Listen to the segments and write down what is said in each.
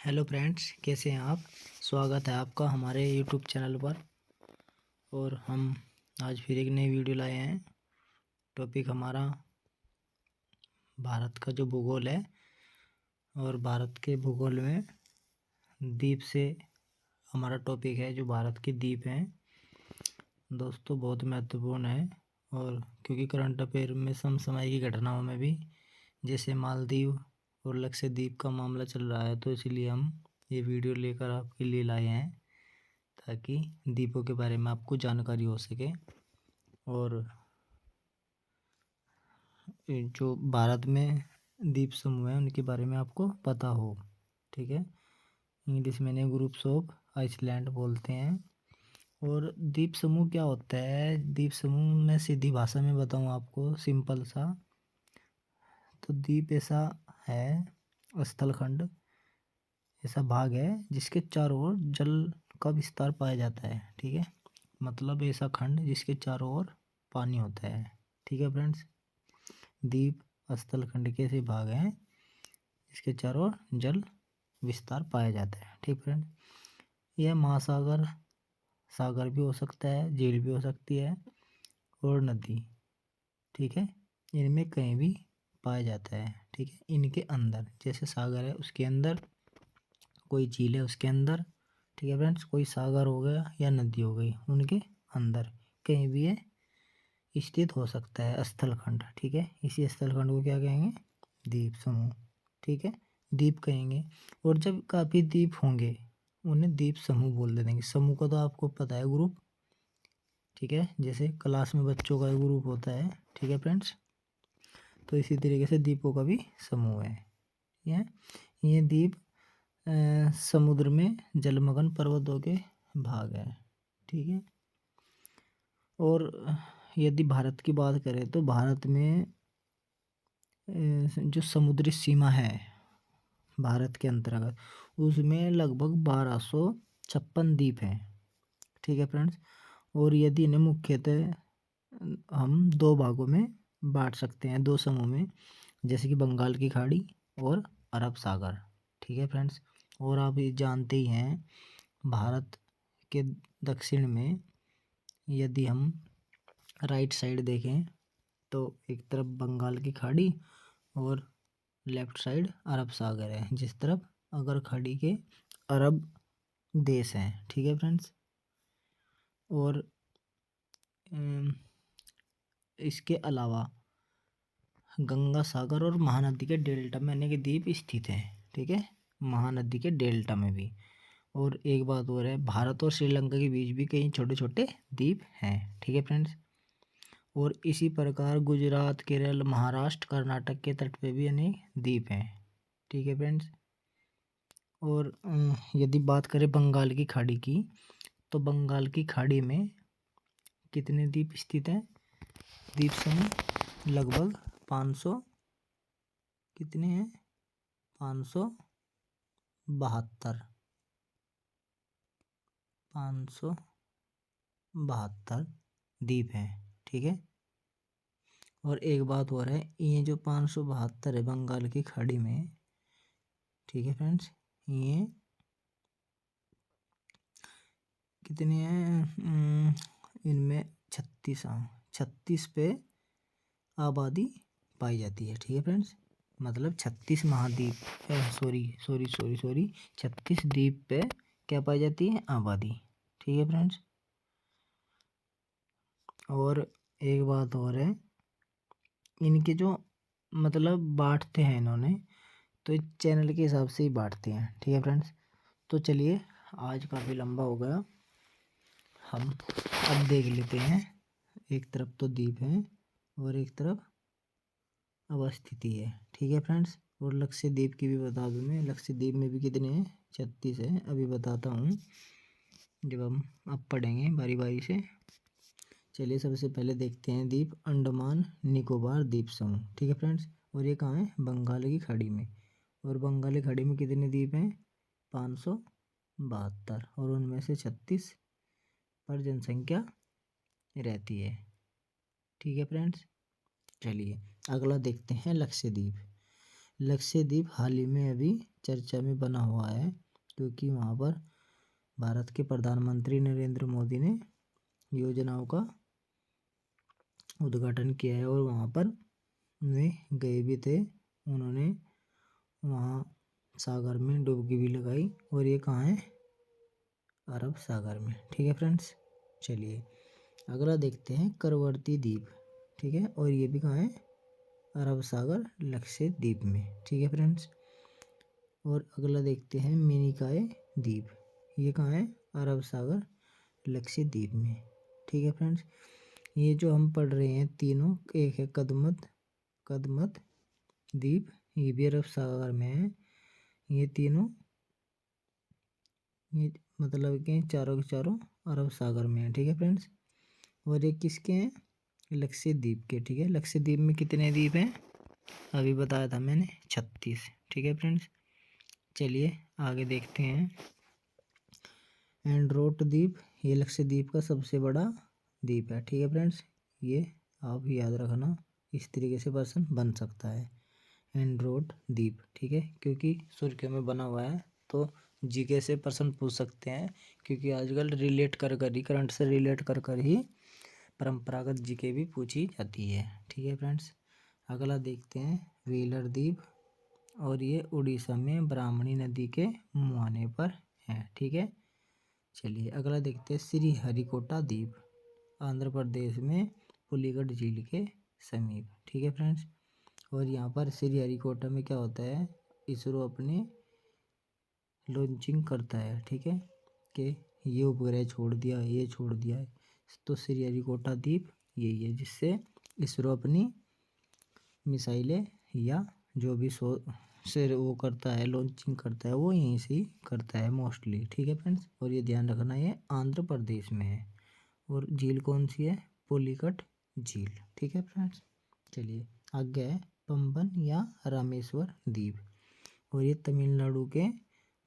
Hello friends, कैसे हैं आप। स्वागत है आपका हमारे यूट्यूब चैनल पर। और हम आज फिर एक नई वीडियो लाए हैं। टॉपिक हमारा भारत का जो भूगोल है, और भारत के भूगोल में द्वीप से हमारा टॉपिक है जो भारत के द्वीप हैं। दोस्तों, बहुत महत्वपूर्ण है। और क्योंकि करंट अफेयर में समसामयिक की घटनाओं में भी जैसे मालदीव और लक्षद्वीप का मामला चल रहा है, तो इसीलिए हम ये वीडियो लेकर आपके लिए लाए हैं, ताकि द्वीपों के बारे में आपको जानकारी हो सके और जो भारत में द्वीप समूह हैं उनके बारे में आपको पता हो। ठीक है। इंग्लिश में इन्हें ग्रुप्स ऑफ आइसलैंड बोलते हैं। और द्वीप समूह क्या होता है? द्वीप समूह में सीधी भाषा में बताऊं आपको, सिंपल सा, तो द्वीप ऐसा है, स्थलखंड ऐसा भाग है जिसके चारों ओर जल का विस्तार पाया जाता है। ठीक है, मतलब ऐसा खंड जिसके चारों ओर पानी होता है। ठीक है फ्रेंड्स, द्वीप स्थलखंड के ऐसे भाग हैं जिसके चारों ओर जल विस्तार पाया जाता है। ठीक फ्रेंड, यह महासागर, सागर भी हो सकता है, झील भी हो सकती है, और नदी। ठीक है, इनमें कहीं भी पाया जाता है। ठीक है, इनके अंदर, जैसे सागर है उसके अंदर, कोई झील है उसके अंदर। ठीक है फ्रेंड्स, कोई सागर हो गया या नदी हो गई, उनके अंदर कहीं भी ये स्थित हो सकता है स्थलखंड। ठीक है, इसी स्थलखंड को क्या कहेंगे? द्वीप समूह। ठीक है, द्वीप कहेंगे। और जब काफ़ी द्वीप होंगे उन्हें द्वीप समूह बोल देंगे। समूह का तो आपको पता है, ग्रुप। ठीक है, जैसे क्लास में बच्चों का ग्रुप होता है। ठीक है फ्रेंड्स, तो इसी तरीके से द्वीपों का भी समूह है। ये द्वीप समुद्र में जलमग्न पर्वतों के भाग है। ठीक है, और यदि भारत की बात करें तो भारत में जो समुद्री सीमा है भारत के अंतर्गत, उसमें लगभग 1256 द्वीप हैं। ठीक है फ्रेंड्स, और यदि इन्हें मुख्यतः हम दो भागों में बांट सकते हैं, दो समूह में, जैसे कि बंगाल की खाड़ी और अरब सागर। ठीक है फ्रेंड्स, और आप ये जानते ही हैं, भारत के दक्षिण में यदि हम राइट साइड देखें तो एक तरफ बंगाल की खाड़ी और लेफ्ट साइड अरब सागर है, जिस तरफ अगर खाड़ी के अरब देश हैं। ठीक है फ्रेंड्स, और इसके अलावा गंगा सागर और महानदी के डेल्टा में अनेक द्वीप स्थित हैं। ठीक है, महानदी के डेल्टा में भी। और एक बात और है, भारत और श्रीलंका के बीच भी कई छोटे छोटे द्वीप हैं। ठीक है फ्रेंड्स, और इसी प्रकार गुजरात, केरल, महाराष्ट्र, कर्नाटक के तट पे भी अनेक द्वीप हैं। ठीक है फ्रेंड्स, और यदि बात करें बंगाल की खाड़ी की, तो बंगाल की खाड़ी में कितने द्वीप स्थित हैं? द्वीप समूह लगभग 500, कितने हैं? 572, 572 द्वीप हैं। ठीक है, और एक बात और है, ये जो 572 है बंगाल की खाड़ी में, ठीक है फ्रेंड्स, ये कितने हैं? इनमें 36 पे आबादी पाई जाती है। ठीक है फ्रेंड्स, मतलब 36 महाद्वीप, सॉरी सॉरी सॉरी सॉरी 36 द्वीप पे क्या पाई जाती है? आबादी। ठीक है फ्रेंड्स, और एक बात और है, इनके जो मतलब बांटते हैं इन्होंने, तो इस चैनल के हिसाब से ही बांटते हैं। ठीक है फ्रेंड्स, तो चलिए, आज काफ़ी लंबा हो गया, हम अब देख लेते हैं। एक तरफ तो द्वीप है और एक तरफ अवस्थिति है। ठीक है फ्रेंड्स, और लक्षद्वीप की भी बता दूं मैं, लक्षद्वीप में भी कितने हैं? 36 है। अभी बताता हूँ जब हम अब पढ़ेंगे बारी बारी से। चलिए, सबसे पहले देखते हैं द्वीप अंडमान निकोबार द्वीप समूह। ठीक है फ्रेंड्स, और ये कहाँ है? बंगाल की खाड़ी में। और बंगाल की खाड़ी में कितने द्वीप हैं? 572, और उनमें से 36 पर जनसंख्या रहती है। ठीक है फ्रेंड्स, चलिए अगला देखते हैं लक्षद्वीप। लक्षद्वीप हाल ही में अभी चर्चा में बना हुआ है, क्योंकि वहाँ पर भारत के प्रधानमंत्री नरेंद्र मोदी ने योजनाओं का उद्घाटन किया है और वहाँ पर वे गए भी थे। उन्होंने वहाँ सागर में डुबकी भी लगाई, और ये कहाँ है? अरब सागर में। ठीक है फ्रेंड्स, चलिए अगला देखते हैं करवर्ती द्वीप। ठीक है, और ये भी कहाँ है? अरब सागर लक्षद्वीप में। ठीक है फ्रेंड्स, और अगला देखते हैं मिनिकॉय द्वीप। ये कहाँ है? अरब सागर लक्षद्वीप में। ठीक है फ्रेंड्स, ये जो हम पढ़ रहे हैं तीनों, एक है कदमत द्वीप, ये भी अरब सागर में है। ये तीनों, ये मतलब कि चारों के चारों अरब सागर में है। ठीक है फ्रेंड्स, और ये किसके हैं? लक्षद्वीप के। ठीक है, लक्षद्वीप में कितने द्वीप हैं? अभी बताया था मैंने, 36। ठीक है फ्रेंड्स, चलिए आगे देखते हैं। एंड्रोट द्वीप, ये लक्षद्वीप का सबसे बड़ा द्वीप है। ठीक है फ्रेंड्स, ये आप याद रखना, इस तरीके से प्रश्न बन सकता है, एंड्रोट द्वीप। ठीक है, क्योंकि सुर्खियों में बना हुआ है तो जीके से प्रश्न पूछ सकते हैं, क्योंकि आजकल रिलेट कर कर ही, करंट से रिलेट कर कर ही परंपरागत जीके भी पूछी जाती है। ठीक है फ्रेंड्स, अगला देखते हैं व्हीलर द्वीप, और ये उड़ीसा में ब्राह्मणी नदी के मुहाने पर है। ठीक है, चलिए अगला देखते हैं श्रीहरिकोटा द्वीप, आंध्र प्रदेश में पुलिगढ़ झील के समीप। ठीक है फ्रेंड्स, और यहाँ पर श्रीहरिकोटा में क्या होता है? इसरो अपने लॉन्चिंग करता है। ठीक है, कि ये उपग्रह छोड़ दिया, ये छोड़ दिया है, तो श्रीहरिकोटा द्वीप यही है, जिससे इसरो अपनी मिसाइलें या जो भी से वो करता है, लॉन्चिंग करता है, वो यहीं से ही करता है मोस्टली। ठीक है फ्रेंड्स, और ये ध्यान रखना, ये आंध्र प्रदेश में है। और झील कौन सी है? पुलिकट झील। ठीक है फ्रेंड्स, चलिए आगे है पंबन या रामेश्वर द्वीप, और ये तमिलनाडु के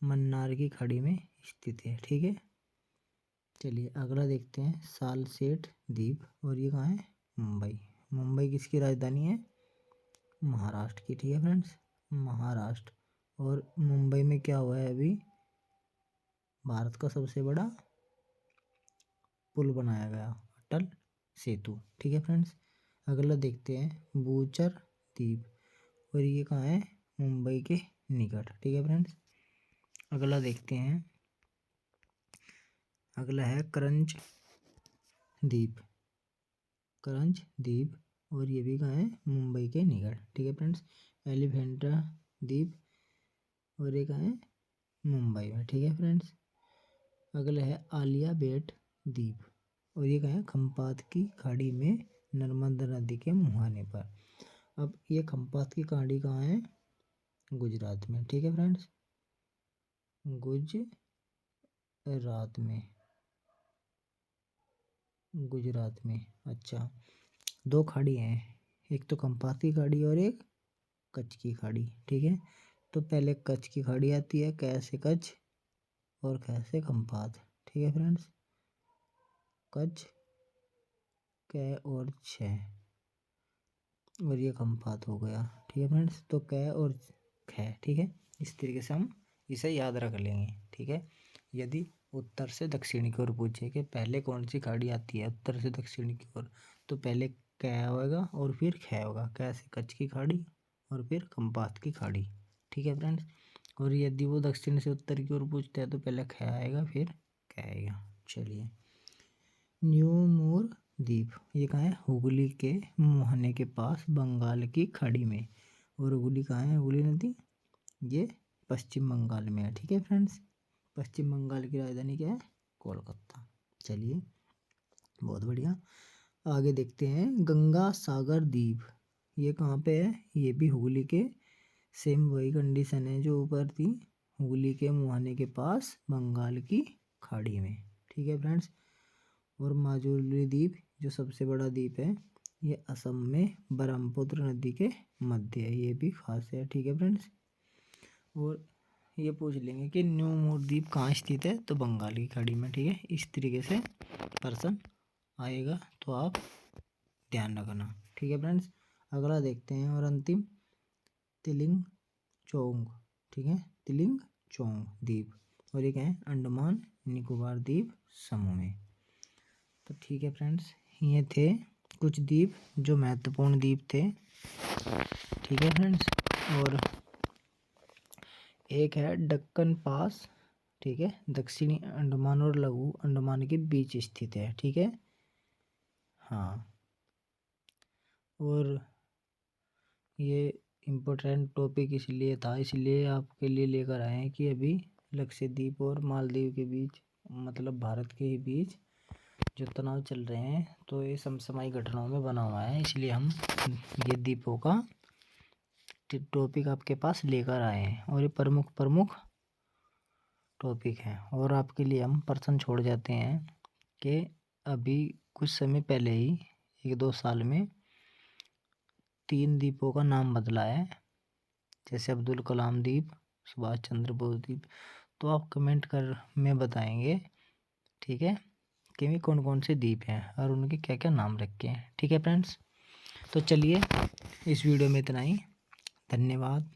मन्नार की खाड़ी में स्थित है। ठीक है, चलिए अगला देखते हैं सालसेट द्वीप, और ये कहाँ है? मुंबई। मुंबई किसकी राजधानी है? महाराष्ट्र की। ठीक है फ्रेंड्स, महाराष्ट्र। और मुंबई में क्या हुआ है? अभी भारत का सबसे बड़ा पुल बनाया गया, अटल सेतु। ठीक है फ्रेंड्स, अगला देखते हैं बूचर द्वीप, और ये कहाँ है? मुंबई के निकट। ठीक है फ्रेंड्स, अगला देखते हैं, अगला है करंज द्वीप, करंज द्वीप, और ये भी कहाँ है? मुंबई के निकट। ठीक है फ्रेंड्स, एलिफेंटा द्वीप, और ये कहाँ है? मुंबई में। ठीक है फ्रेंड्स, अगला है आलिया बेट द्वीप, और ये कहाँ है? खंपात की खाड़ी में नर्मदा नदी के मुहाने पर। अब ये खंपात की खाड़ी कहाँ है? गुजरात में। ठीक है फ्रेंड्स, गुजरात में, गुजरात में। अच्छा, दो खाड़ी हैं, एक तो खंपात की खाड़ी और एक कच्छ की खाड़ी। ठीक है, तो पहले कच्छ की खाड़ी आती है, कैसे कच्छ और कैसे खंपात। ठीक है फ्रेंड्स, कच्छ कै और छ, और ये खंपात हो गया। ठीक है फ्रेंड्स, तो कै और ख। ठीक है, इस तरीके से हम इसे याद रख लेंगे। ठीक है, यदि उत्तर से दक्षिण की ओर पूछे कि पहले कौन सी खाड़ी आती है उत्तर से दक्षिण की ओर, तो पहले कै होगा और फिर ख होगा, कैसे कच्छ की खाड़ी और फिर खंपात की खाड़ी। ठीक है फ्रेंड्स, और यदि वो दक्षिण से उत्तर की ओर पूछते हैं तो पहले ख आएगा फिर क आएगा। चलिए न्यू मोर द्वीप, ये कहाँ है? हुगली के मुहाने के पास बंगाल की खाड़ी में, और हुगली कहाँ है? हुगली नदी ये पश्चिम बंगाल में है। ठीक है फ्रेंड्स, पश्चिम बंगाल की राजधानी क्या है? कोलकाता। चलिए बहुत बढ़िया, आगे देखते हैं गंगा सागर द्वीप, ये कहाँ पे है? ये भी हुगली के, सेम वही कंडीशन है जो ऊपर थी, हुगली के मुहाने के पास बंगाल की खाड़ी में। ठीक है फ्रेंड्स, और माजुली द्वीप जो सबसे बड़ा द्वीप है, ये असम में ब्रह्मपुत्र नदी के मध्य है, ये भी खास है। ठीक है फ्रेंड्स, और ये पूछ लेंगे कि न्यू मोर द्वीप कहाँ स्थित है, तो बंगाल की खाड़ी में। ठीक है, इस तरीके से प्रश्न आएगा, तो आप ध्यान रखना। ठीक है फ्रेंड्स, अगला देखते हैं और अंतिम चोंग, ठीक है, तिलिंग चोंग द्वीप, और एक है अंडमान निकोबार द्वीप समूह में। तो ठीक है फ्रेंड्स, ये थे कुछ द्वीप जो महत्वपूर्ण द्वीप थे, ठीक है फ्रेंड्स। और एक है दक्कन पास, ठीक है, दक्षिणी अंडमान और लघु अंडमान के बीच स्थित है, ठीक है। हाँ, और ये इम्पोर्टेंट टॉपिक इसलिए था, इसलिए आपके लिए लेकर आए हैं कि अभी लक्षद्वीप और मालदीव के बीच, मतलब भारत के ही बीच जो तनाव चल रहे हैं, तो ये समसामयिक घटनाओं में बना हुआ है, इसलिए हम ये द्वीपों का टॉपिक आपके पास लेकर आए हैं, और ये प्रमुख टॉपिक है। और आपके लिए हम प्रश्न छोड़ जाते हैं कि अभी कुछ समय पहले ही 1-2 साल में 3 द्वीपों का नाम बदला है, जैसे अब्दुल कलाम द्वीप, सुभाष चंद्र बोस द्वीप। तो आप कमेंट कर में बताएंगे, ठीक है, कि वे कौन कौन से द्वीप हैं और उनके क्या क्या नाम रखे हैं, ठीक है फ्रेंड्स। तो चलिए, इस वीडियो में इतना ही, धन्यवाद।